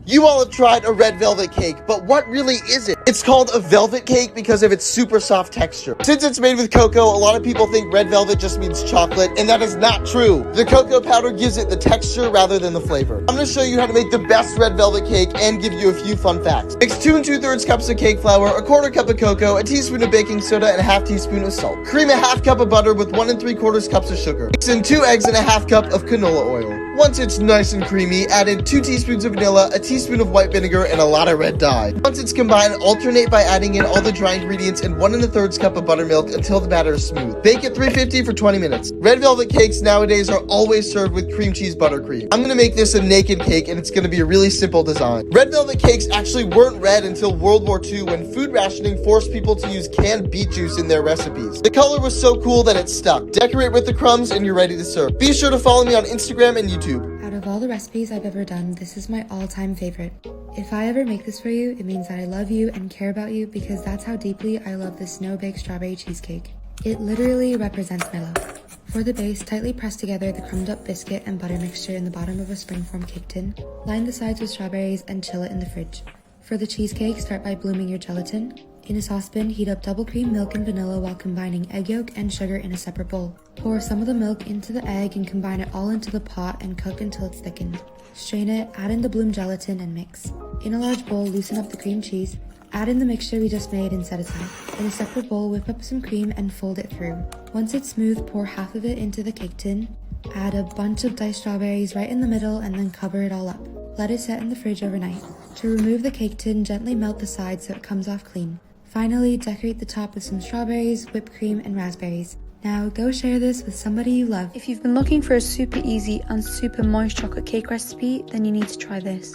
You all have tried a red velvet cake, but what really is it? It's called a velvet cake because of its super soft texture. Since it's made with cocoa, a lot of people think red velvet just means chocolate, and that is not true. The cocoa powder gives it the texture rather than the flavor. I'm going to show you how to make the best red velvet cake and give you a few fun facts. Mix 2 2/3 cups of cake flour, a 1/4 cup of cocoa, a teaspoon of baking soda, and a 1/2 teaspoon of salt. Cream a 1/2 cup of butter with 1 3/4 cups of sugar. Mix in 2 eggs and a 1/2 cup of canola oil. Once it's nice and creamy, add in 2 teaspoons of vanilla, a teaspoon of white vinegar, and a lot of red dye. Once it's combined, alternate by adding in all the dry ingredients and 1 1/3 cup of buttermilk until the batter is smooth. Bake at 350 for 20 minutes. Red velvet cakes nowadays are always served with cream cheese buttercream. I'm gonna make this a naked cake, and it's gonna be a really simple design. Red velvet cakes actually weren't red until World War II, when food rationing forced people to use canned beet juice in their recipes. The color was so cool that it stuck. Decorate with the crumbs and you're ready to serve. Be sure to follow me on Instagram and YouTube. Out of all the recipes I've ever done, this is my all-time favorite. If I ever make this for you, it means that I love you and care about you, because that's how deeply I love the snow-baked strawberry cheesecake. It literally represents my love. For the base, tightly press together the crumbed up biscuit and butter mixture in the bottom of a springform cake tin. Line the sides with strawberries and chill it in the fridge. For the cheesecake, start by blooming your gelatin. In a saucepan, heat up double cream, milk, and vanilla while combining egg yolk and sugar in a separate bowl. Pour some of the milk into the egg and combine it all into the pot and cook until it's thickened. Strain it, add in the bloom gelatin, and mix. In a large bowl, loosen up the cream cheese. Add in the mixture we just made and set aside. In a separate bowl, whip up some cream and fold it through. Once it's smooth, pour half of it into the cake tin. Add a bunch of diced strawberries right in the middle and then cover it all up. Let it set in the fridge overnight. To remove the cake tin, gently melt the sides so it comes off clean. Finally, decorate the top with some strawberries, whipped cream, and raspberries. Now go share this with somebody you love. If you've been looking for a super easy and super moist chocolate cake recipe, then you need to try this.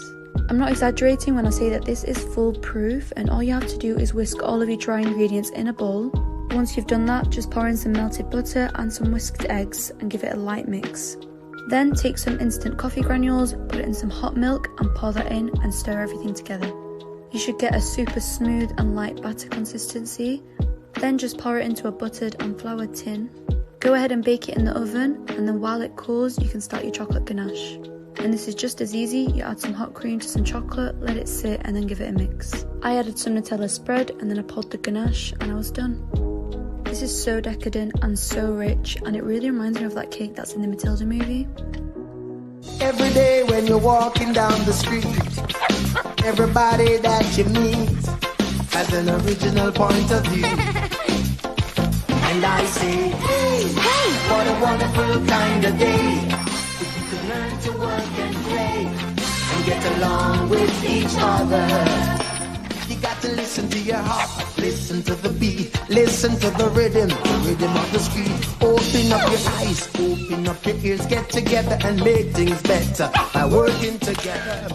I'm not exaggerating when I say that this is foolproof, and all you have to do is whisk all of your dry ingredients in a bowl. Once you've done that, just pour in some melted butter and some whisked eggs and give it a light mix. Then take some instant coffee granules, put it in some hot milk and pour that in and stir everything together. You should get a super smooth and light batter consistency. Then just pour it into a buttered and floured tin. Go ahead and bake it in the oven, and then while it cools, you can start your chocolate ganache. And this is just as easy. You add some hot cream to some chocolate, let it sit, and then give it a mix. I added some Nutella spread, and then I poured the ganache, and I was done. This is so decadent and so rich, and it really reminds me of that cake that's in the Matilda movie. Every day when you're walking down the street, everybody that you meet has an original point of view. And I say, hey, hey, what a wonderful kind of day. If we could learn to work and play and get along with each other. You got to listen to your heart, listen to the beat, listen to the rhythm of the street. Open up your eyes, open up your ears, get together and make things better by working together.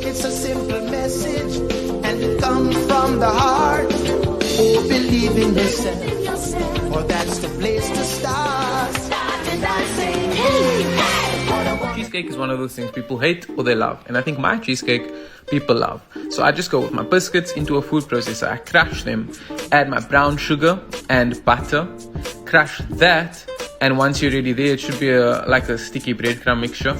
It's a simple message and it comes from the heart. Oh, believe in yourself, for that's the place to start. And I say, hey, hey, what a wonderful. Cheesecake is one of those things people hate or they love, and I think my cheesecake people love. So I just go with my biscuits into a food processor, I crush them, add my brown sugar and butter, crush that, and once you're ready there, it should be like a sticky breadcrumb mixture,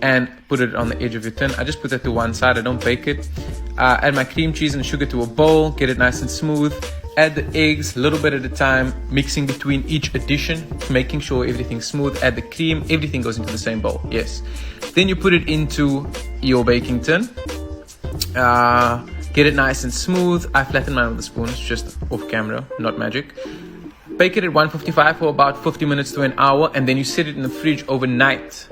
and put it on the edge of your tin. I just put that to one side, I don't bake it. Add my cream cheese and sugar to a bowl, get it nice and smooth. Add the eggs a little bit at a time, mixing between each addition, making sure everything's smooth. Add the cream, everything goes into the same bowl, yes. Then you put it into your baking tin. Get it nice and smooth. I flatten mine with a spoon, it's just off camera, not magic. Bake it at 155 for about 50 minutes to an hour, and then you set it in the fridge overnight.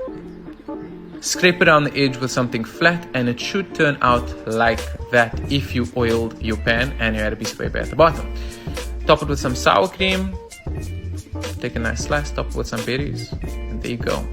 Scrape it around the edge with something flat, and it should turn out like that if you oiled your pan and you had a piece of paper at the bottom. Top it with some sour cream. Take a nice slice, top it with some berries, and there you go.